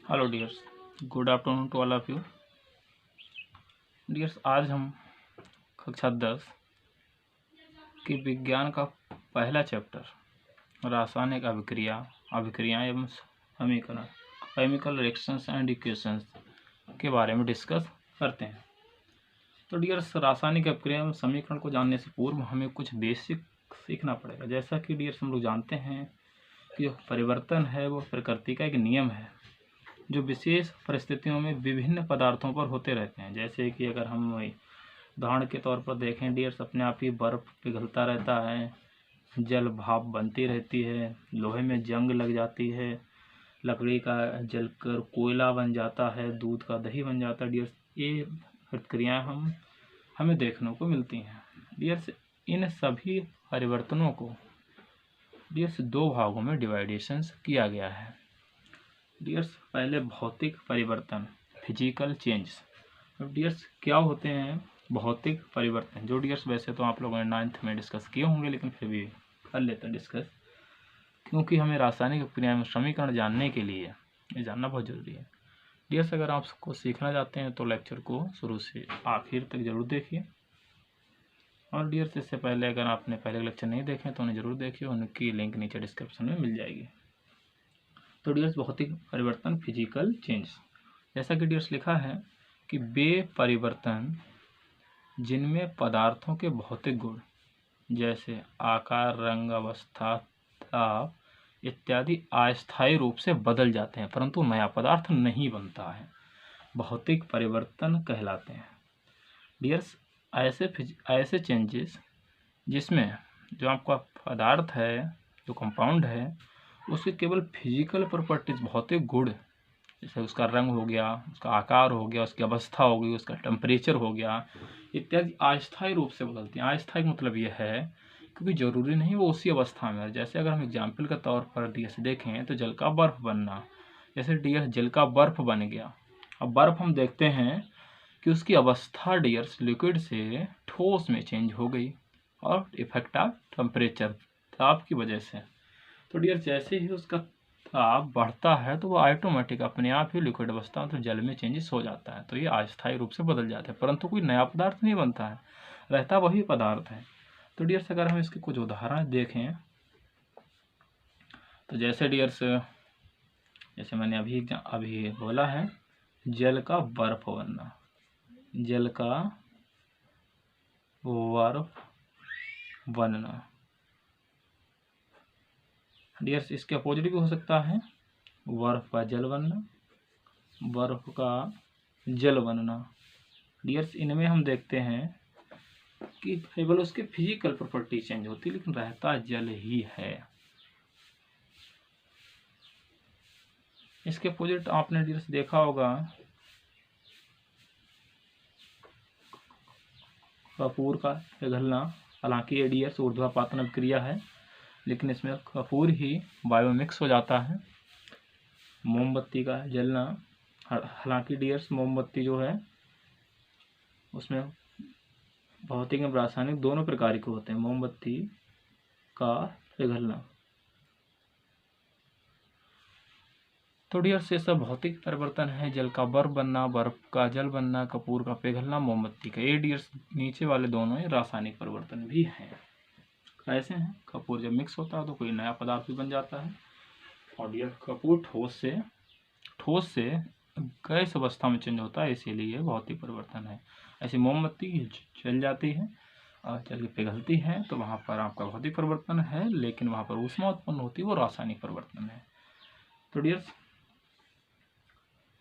Hello dears, good afternoon to all of you. Dears, आज हम कक्षा 10 की विज्ञान का पहला चैप्टर रासायनिक अभिक्रियाएं एवं समीकरण केमिकल रिएक्शंस एंड इक्वेशंस के बारे में डिस्कस करते हैं। तो डियर्स, रासायनिक अभिक्रिया एवं समीकरण को जानने से पूर्व हमें कुछ बेसिक सीखना पड़ेगा। जैसा कि डियर्स हम लोग जानते हैं कि जो परिवर्तन है वो प्रकृति का एक नियम है जो विशेष परिस्थितियों में विभिन्न पदार्थों पर होते रहते हैं। जैसे कि अगर हम उदाहरण के तौर पर देखें डियर्स, अपने आप ही बर्फ पिघलता रहता है, जल भाप बनती रहती है, लोहे में जंग लग जाती है, लकड़ी का जलकर कोयला बन जाता है, दूध का दही बन जाता है। डियर्स, ये प्रक्रियाएं हमें देखने को मिलती हैं। डियर्स, इन सभी परिवर्तनों को डियर्स दो भागों में डिवाइडेशंस किया गया है। डियर्स, पहले भौतिक परिवर्तन, फिजिकल चेंज। अब डियर्स, क्या होते हैं भौतिक परिवर्तन? जो डियर्स वैसे तो आप लोगों ने 9th में डिस्कस किए होंगे, लेकिन फिर भी कर लेते हैं डिस्कस, क्योंकि हमें रासायनिक अभिक्रिया में समीकरण जानने के लिए ये जानना बहुत जरूरी है। डियर्स, अगर आप उसको सीखना चाहते हैं तो लेक्चर को शुरू से आखिर तक जरूर देखिए। और डियर्स, इससे पहले अगर आपने पहले लेक्चर नहीं देखे तो उन्हें जरूर देखिए, उनकी लिंक नीचे डिस्क्रिप्शन में मिल जाएगी। तो डियर्स, भौतिक परिवर्तन, फिजिकल चेंज, जैसा कि डियर्स लिखा है कि वे परिवर्तन जिनमें पदार्थों के भौतिक गुण जैसे आकार, रंग, अवस्था, ताप इत्यादि अस्थायी रूप से बदल जाते हैं परंतु नया पदार्थ नहीं बनता है, भौतिक परिवर्तन कहलाते हैं। डियर्स, ऐसे चेंजेस जिसमें जो आपका पदार्थ है, जो कंपाउंड है, उसके केवल फिजिकल प्रॉपर्टीज, भौतिक गुण, जैसे उसका रंग हो गया, उसका आकार हो गया, उसकी अवस्था हो गई, उसका टेम्परेचर हो गया इत्यादि अस्थायी रूप से बदलती हैं। अस्थायी मतलब यह है क्योंकि जरूरी नहीं वो उसी अवस्था में है। जैसे अगर हम एग्जाम्पल के तौर पर डियर्स देखें तो जल का बर्फ बनना, जैसे डियर्स जल का बर्फ बन गया। अब बर्फ हम देखते हैं कि उसकी अवस्था डियर्स लिक्विड से ठोस में चेंज हो गई और इफेक्ट ऑफ टेम्परेचर, ताप की वजह से। तो डियर, जैसे ही उसका ताप बढ़ता है तो वो ऑटोमेटिक अपने आप ही लिक्विड अवस्था मतलब जल में चेंजेस हो जाता है। तो ये अस्थायी रूप से बदल जाता है परंतु कोई नया पदार्थ नहीं बनता है, रहता वही पदार्थ है। तो डियर्स, अगर हम इसके कुछ उदाहरण देखें तो जैसे डियर्स, जैसे मैंने अभी बोला है, जल का बर्फ बनना, जल का बर्फ बनना। डियर्स, इसके अपोजिट भी हो सकता है, बर्फ का जल बनना, बर्फ का जल बनना। डियर्स, इनमें हम देखते हैं कि केवल उसके फिजिकल प्रॉपर्टी चेंज होती है लेकिन रहता जल ही है। इसके अपोजिट आपने डियर्स देखा होगा कपूर का पिघलना। हालांकि ये डियर्स ऊर्ध्वापातन अभिक्रिया है लेकिन इसमें कपूर ही बायोमिक्स हो जाता है। मोमबत्ती का जलना, हालांकि डियर्स मोमबत्ती जो है उसमें भौतिक एवं रासायनिक दोनों प्रकार के होते हैं। मोमबत्ती का पिघलना। तो डियर्स, ये सब भौतिक परिवर्तन है। जल का बर्फ बनना, बर्फ का जल बनना, कपूर का पिघलना, मोमबत्ती का। ये डियर्स नीचे वाले दोनों रासायनिक परिवर्तन भी हैं। कैसे हैं? कपूर जब मिक्स होता है तो कोई नया पदार्थ भी बन जाता है। और डियर, कपूर ठोस से गैस अवस्था में चेंज होता है, इसीलिए भौतिक परिवर्तन है। ऐसे मोमबत्ती जल जाती है और जल के पिघलती है तो वहाँ पर आपका भौतिक परिवर्तन है, लेकिन वहाँ पर ऊष्मा उत्पन्न होती है, वो रासायनिक परिवर्तन है। तो डियर्स,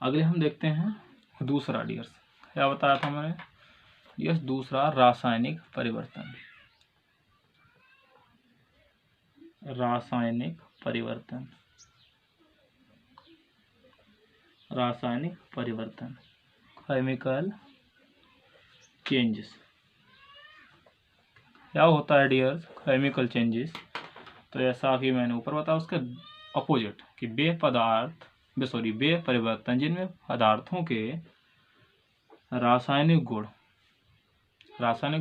अगले हम देखते हैं दूसरा। डियर्स, क्या बताया था मैंने? डियर्स, दूसरा रासायनिक परिवर्तन। रासायनिक परिवर्तन, रासायनिक परिवर्तन, केमिकल चेंजेस। क्या होता है डियर्स केमिकल चेंजेस? तो ऐसा कि मैंने ऊपर बताया उसका अपोजिट कि वे परिवर्तन जिनमें पदार्थों के रासायनिक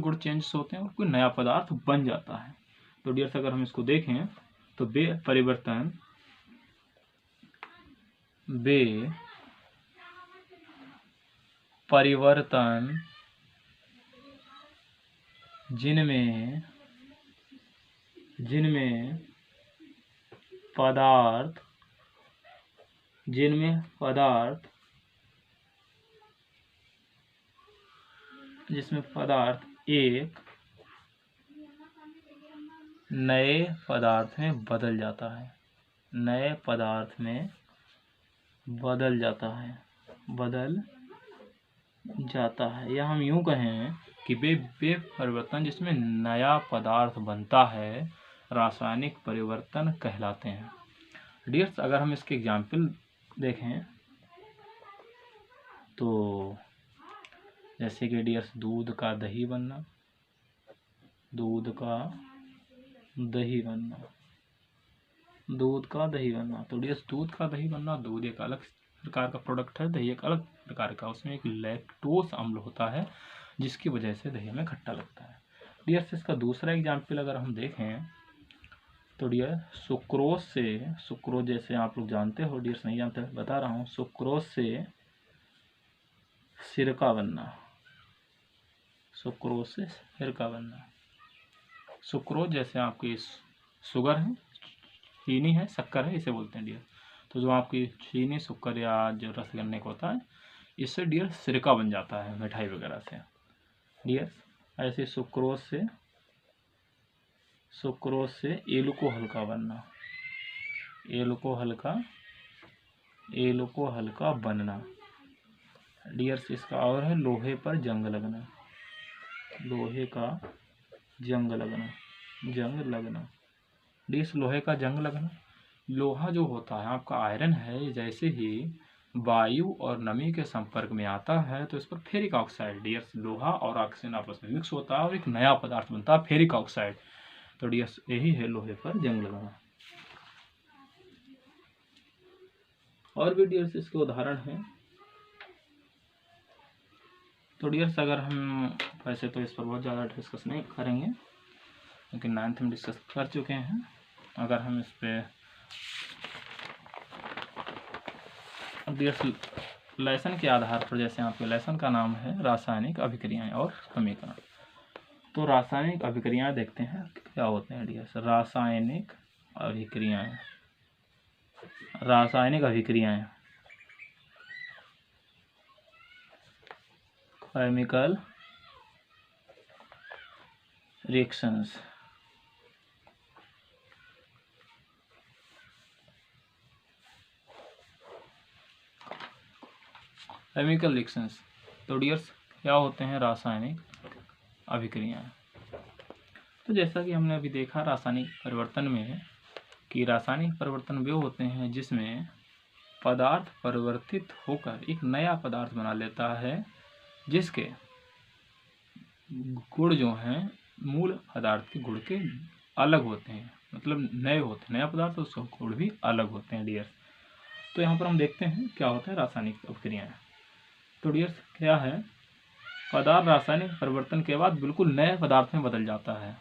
गुण चेंज होते हैं और कोई नया पदार्थ बन जाता है। तो डियर्स, अगर हम इसको देखें तो वे परिवर्तन जिनमें पदार्थ एक नए पदार्थ में बदल जाता है, या हम यूं कहें कि वे परिवर्तन जिसमें नया पदार्थ बनता है रासायनिक परिवर्तन कहलाते हैं। डियर्स, अगर हम इसके एग्जाम्पल देखें तो जैसे कि डियर्स दूध का दही बनना, दूध का दही बनना। तो डियर्स दूध का दही बनना, दूध एक अलग प्रकार का प्रोडक्ट है, दही एक अलग प्रकार का, उसमें एक लैक्टोज अम्ल होता है जिसकी वजह से दही में खट्टा लगता है। डियर्स, इसका दूसरा एग्जाम्पल अगर हम देखें तो डियर सुक्रोज जैसे आप लोग जानते हो, डियर्स नहीं जानते बता रहा हूँ, सुक्रोज से सिरका बनना। सुक्रोज जैसे आपकी शुगर है, चीनी है, शक्कर है, इसे बोलते हैं डियर। तो जो आपकी चीनी, शक्कर या जो रस गन्ने का होता है, इससे डियर सिरका बन जाता है मिठाई वगैरह से। डियर ऐसे सुक्रोज से एल्कोहल का बनना, एल्कोहल का बनना। डियर्स इसका और है लोहे पर जंग लगना, डियर्स लोहे का जंग लगना। लोहा जो होता है आपका आयरन है, जैसे ही वायु और नमी के संपर्क में आता है तो इस पर फेरिक ऑक्साइड, डियर्स लोहा और ऑक्सीजन आपस में मिक्स होता है और एक नया पदार्थ बनता है फेरिक ऑक्साइड। तो डियर्स यही है लोहे पर जंग लगाना। और भी डियर्स इसके उदाहरण हैं। तो डियर्स अगर हम वैसे तो इस पर बहुत ज़्यादा डिस्कस नहीं करेंगे क्योंकि 9th में डिस्कस कर चुके हैं। अगर हम इस पे डियर्स लेसन के आधार पर, जैसे आपके लेसन का नाम है रासायनिक अभिक्रियाएं और समीकरण, तो रासायनिक अभिक्रियाएं देखते हैं क्या होते हैं डियर्स। रासायनिक अभिक्रियाएं केमिकल रिएक्शंस। तो डियर्स क्या होते हैं रासायनिक अभिक्रियाएं। तो जैसा कि हमने अभी देखा रासायनिक परिवर्तन में कि रासायनिक परिवर्तन वे होते हैं जिसमें पदार्थ परिवर्तित होकर एक नया पदार्थ बना लेता है जिसके गुण जो हैं मूल पदार्थ के गुण के अलग होते हैं, मतलब नए होते हैं, नया पदार्थ तो उसके गुण भी अलग होते हैं डियर्स। तो यहाँ पर हम देखते हैं क्या होता है रासायनिक अभिक्रियाएं। तो डियर्स क्या है, पदार्थ रासायनिक परिवर्तन के बाद बिल्कुल नए पदार्थ में बदल जाता है।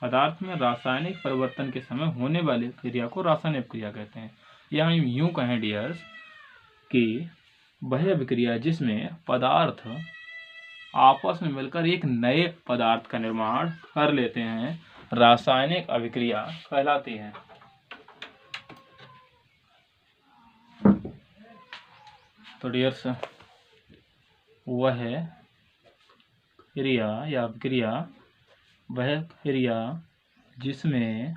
पदार्थ में रासायनिक परिवर्तन के समय होने वाली क्रिया को रासायनिक अभिक्रिया कहते हैं। या हम यूं कहें डियर्स कि वह अभिक्रिया जिसमें पदार्थ आपस में मिलकर एक नए पदार्थ का निर्माण कर लेते हैं रासायनिक अभिक्रिया कहलाती है। तो डियर्स वह क्रिया या अभिक्रिया वह क्रिया जिसमें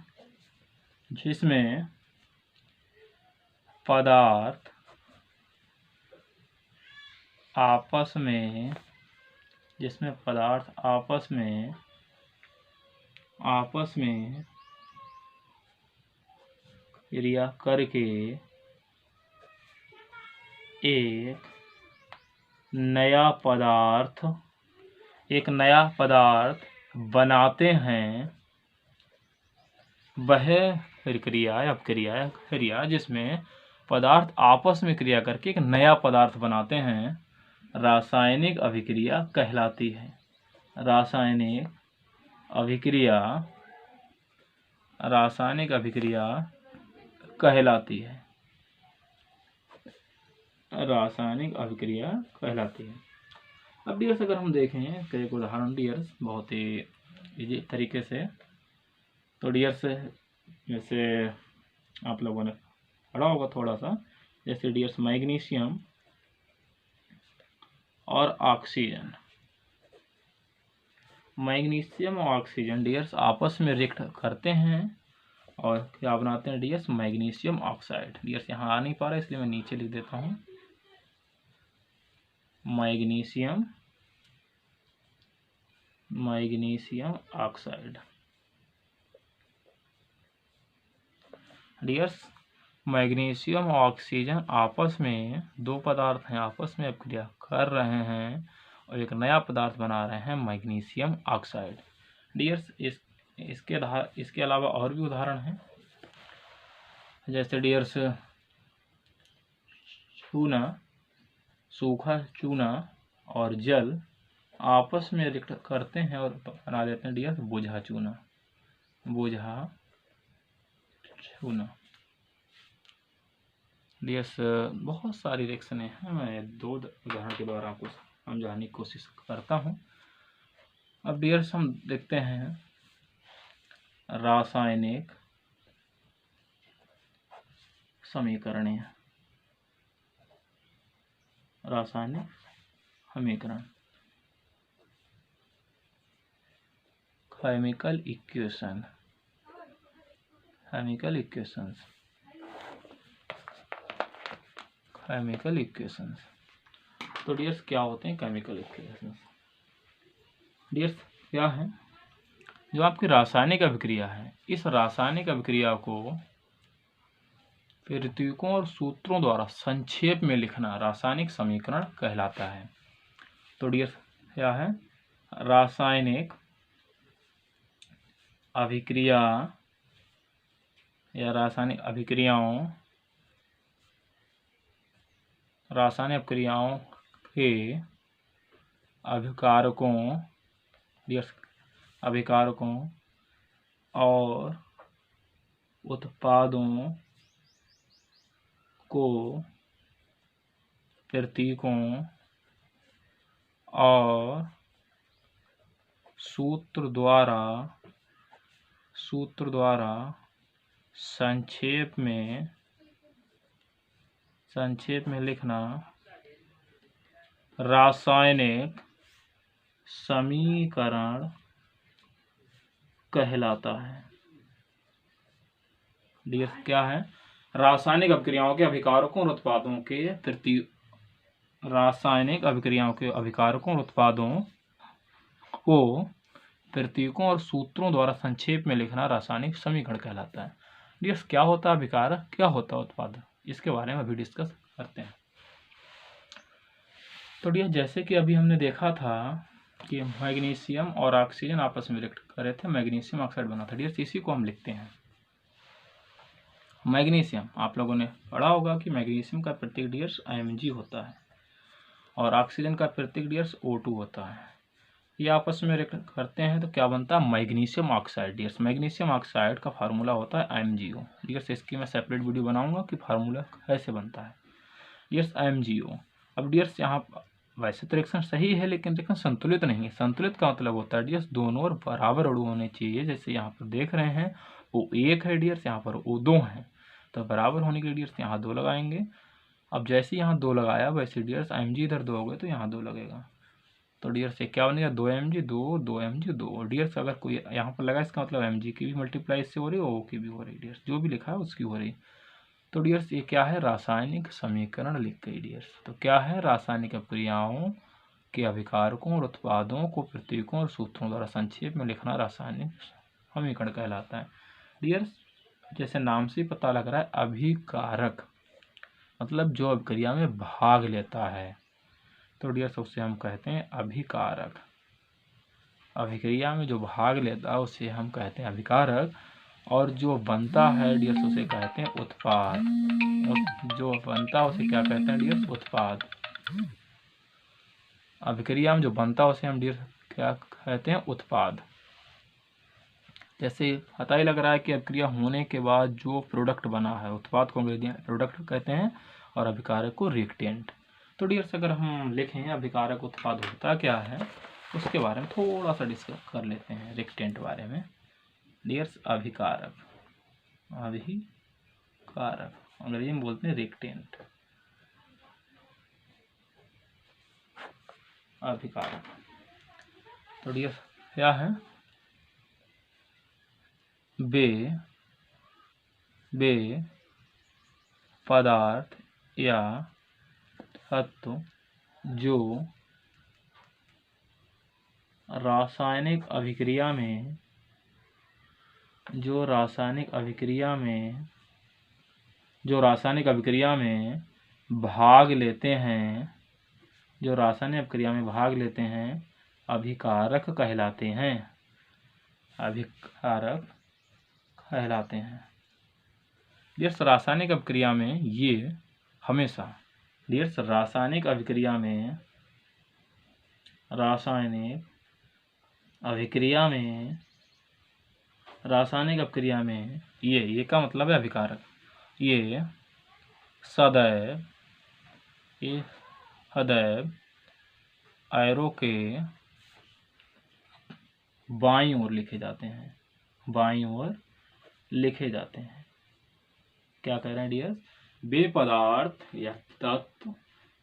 पदार्थ आपस में क्रिया करके एक नया पदार्थ बनाते हैं, वह क्रिया जिसमें पदार्थ आपस में क्रिया करके एक नया पदार्थ बनाते हैं रासायनिक अभिक्रिया कहलाती है। रासायनिक अभिक्रिया कहलाती है। रासायनिक अभिक्रिया कहलाती है। अब डियर्स अगर हम देखें कई एक उदाहरण डियर्स बहुत ही इजी तरीके से, तो डियर्स जैसे आप लोगों ने पढ़ा होगा थोड़ा सा, जैसे डियर्स मैग्नीशियम और ऑक्सीजन, मैग्नीशियम और ऑक्सीजन डियर्स आपस में रिएक्ट करते हैं और क्या बनाते हैं डियर्स, मैग्नीशियम ऑक्साइड। डियर्स यहाँ आ नहीं पा रहा है इसलिए मैं नीचे लिख देता हूँ, मैग्नीशियम ऑक्साइड। डियर्स मैग्नीशियम और ऑक्सीजन आपस में, दो पदार्थ हैं आपस में अभिक्रिया कर रहे हैं और एक नया पदार्थ बना रहे हैं मैग्नीशियम ऑक्साइड। डियर्स इसके अलावा और भी उदाहरण हैं, जैसे डियर्स चूना, सूखा चूना और जल आपस में रिएक्ट करते हैं और बना देते हैं डियर्स बोझा चूना, डियर्स बहुत सारी रिएक्शनें हैं, मैं दो उदाहरण के द्वारा आपको समझाने की कोशिश करता हूँ। अब डियर्स हम देखते हैं रासायनिक समीकरण, रासायनिक समीकरण, केमिकल इक्वेशन, केमिकल इक्वेशंस। तो डियर्स क्या होते हैं केमिकल इक्वेशंस? डियर्स क्या है, जो आपकी रासायनिक अभिक्रिया है, इस रासायनिक अभिक्रिया को प्रतीकों और सूत्रों द्वारा संक्षेप में लिखना रासायनिक समीकरण कहलाता है। तो डियर्स क्या है, रासायनिक अभिक्रिया या रासायनिक अभिक्रियाओं के अभिकारकों और उत्पादों को प्रतीकों और सूत्र द्वारा संक्षेप में लिखना रासायनिक समीकरण कहलाता है। डियर्स क्या है, रासायनिक अभिक्रियाओं के अभिकारकों और उत्पादों के को प्रतीकों और सूत्रों द्वारा संक्षेप में लिखना रासायनिक समीकरण कहलाता है। डियर्स क्या होता है अभिकारक, क्या होता है उत्पाद, इसके बारे में अभी डिस्कस करते हैं। तो डियर्स जैसे कि अभी हमने देखा था कि मैग्नीशियम और ऑक्सीजन आपस में रिएक्ट कर रहे थे, मैग्नीशियम ऑक्साइड बना था। डियर्स इसी को हम लिखते हैं मैग्नीशियम। आप लोगों ने पढ़ा होगा कि मैग्नीशियम का प्रतीक डियर्स Mg होता है और ऑक्सीजन का प्रतीक डियर्स O2 होता है। ये आपस में रिएक्ट करते हैं तो क्या बनता है, magnesium oxide. Dears magnesium oxide का फार्मूला होता है MgO। डियर्स इसकी मैं सेपरेट वीडियो बनाऊंगा कि फार्मूला कैसे बनता है डियर्स MgO। अब डियर्स यहाँ वैसे तो रिएक्शन सही है लेकिन रिएक्शन संतुलित नहीं है। संतुलित का मतलब होता है डियर्स दोनों और बराबर अणु होने चाहिए। जैसे यहाँ पर देख रहे हैं O1 है डियर्स, यहाँ पर O2 है, तो बराबर होने के लिए डियर्स यहाँ 2 लगाएंगे। अब जैसे यहाँ 2 लगाया वैसे डियर्स Mg इधर 2 हो गए तो यहाँ 2 लगेगा। तो डियर्स ये क्या बनेगा, 2Mg 2 डियर्स अगर कोई यहाँ पर लगा इसका मतलब Mg की भी मल्टीप्लाई इससे हो रही है, O की भी हो रही है, डियर्स जो भी लिखा है उसकी हो रही। तो डियर्स ये क्या है, रासायनिक समीकरण लिख गई डियर्स। तो क्या है, रासायनिक अभिक्रियाओं के अभिकारकों और उत्पादों को प्रतीकों और सूत्रों द्वारा संक्षेप में लिखना रासायनिक समीकरण कहलाता है। डियर्स जैसे नाम से पता लग रहा है अभिकारक मतलब जो अभिक्रिया में भाग लेता है, तो डियर्स उसे हम कहते हैं अभिकारक। अभिक्रिया में जो भाग लेता है उसे हम कहते हैं अभिकारक, और जो बनता है डियर्स उसे कहते हैं उत्पाद। और जो बनता है उसे क्या कहते हैं डियर्स, उत्पाद। अभिक्रिया में जो बनता है उसे हम डियर्स क्या कहते हैं, उत्पाद। जैसे पता ही लग रहा है कि अभिक्रिया होने के बाद जो प्रोडक्ट बना है, उत्पाद को प्रोडक्ट कहते हैं, और अभिकारक को रिएक्टेंट। तो डियर्स अगर हम लिखें अभिकारक उत्पाद होता क्या है उसके बारे में थोड़ा सा डिस्कस कर लेते हैं, रिएक्टेंट बारे में। डियर्स अभिकारक अंग्रेजी में बोलते हैं रिएक्टेंट। अभिकारक तो डियर्स क्या है, वे पदार्थ या तत्व जो रासायनिक अभिक्रिया में भाग लेते हैं, अभिकारक कहलाते हैं। डियर्स रासायनिक अभिक्रिया में ये हमेशा, डियर्स रासायनिक अभिक्रिया में ये का मतलब है अभिकारक, ये सदैव एरो के बाईं ओर लिखे जाते हैं। क्या कह रहे हैं डियर, वे पदार्थ या तत्व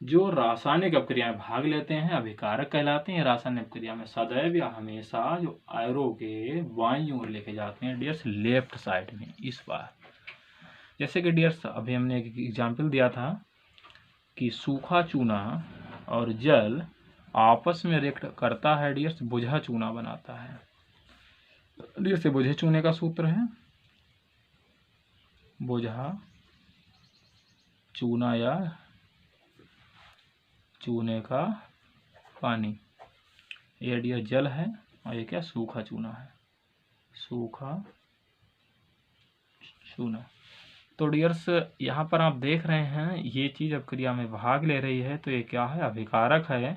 जो रासायनिक अभिक्रिया में भाग लेते हैं अभिकारक कहलाते हैं। रासायनिक अभिक्रिया में सदैव या हमेशा जो एरो के बाईं ओर लिखे जाते हैं डियर्स, लेफ्ट साइड में। इस बार जैसे कि डियर्स अभी हमने एक एग्जाम्पल दिया था कि सूखा चूना और जल आपस में रिएक्ट करता है डियर्स, बुझा चूना बनाता है। डियर्स बुझे चूने का सूत्र है बुझा चूना या चूने का पानी। ये डियर जल है और ये क्या, सूखा चूना है, सूखा चूना। तो डियर्स यहाँ पर आप देख रहे हैं ये चीज़ अभिक्रिया में भाग ले रही है, तो ये क्या है, अभिकारक है।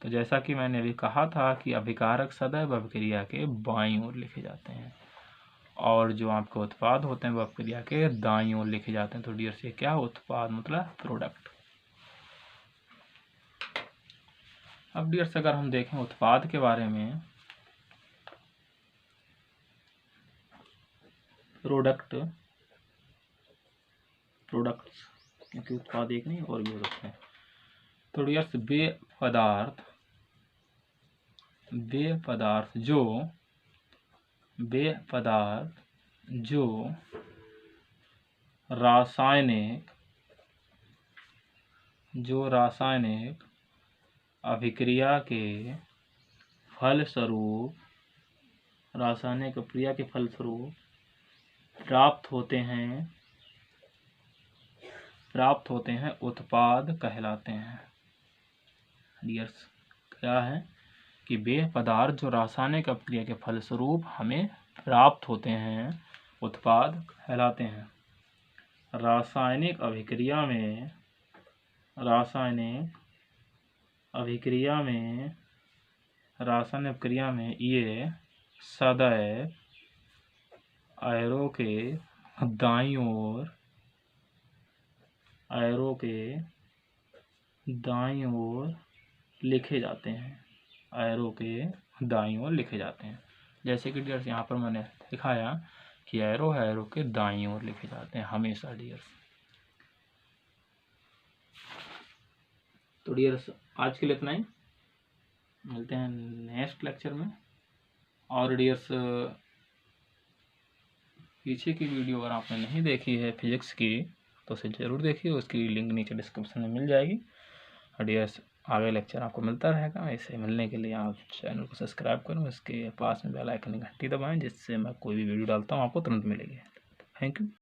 तो जैसा कि मैंने अभी कहा था कि अभिकारक सदैव अभिक्रिया के बाईं ओर लिखे जाते हैं और जो आपके उत्पाद होते हैं वो अभिक्रिया के दाईं ओर लिखे जाते हैं। तो डियर्स ये क्या, उत्पाद मतलब प्रोडक्ट। अब डियर्स अगर हम देखें उत्पाद के बारे में, प्रोडक्ट्स, क्योंकि उत्पाद एक नहीं और भी हो सकते हैं। तो डियर्स वे पदार्थ जो रासायनिक अभिक्रिया के फलस्वरूप प्राप्त होते हैं उत्पाद कहलाते हैं। डियर्स क्या है कि वे पदार्थ जो रासायनिक अभिक्रिया के फलस्वरूप हमें प्राप्त होते हैं उत्पाद कहलाते हैं। रासायनिक अभिक्रिया में ये सदैव एरो के दाईं ओर लिखे जाते हैं। जैसे कि डियर्स यहाँ पर मैंने दिखाया कि एरो के दाईं ओर लिखे जाते हैं हमेशा डियर्स। तो डियर्स आज के लिए इतना ही, मिलते हैं नेक्स्ट लेक्चर में। और डियर्स पीछे की वीडियो अगर आपने नहीं देखी है फिजिक्स की तो उसे ज़रूर देखिए, उसकी लिंक नीचे डिस्क्रिप्शन में मिल जाएगी। और डियर्स आगे लेक्चर आपको मिलता रहेगा। ऐसे मिलने के लिए आप चैनल को सब्सक्राइब करें, उसके पास में बेल आइकन की घंटी दबाएं जिससे मैं कोई भी वीडियो डालता हूँ आपको तुरंत मिलेगी। Thank you.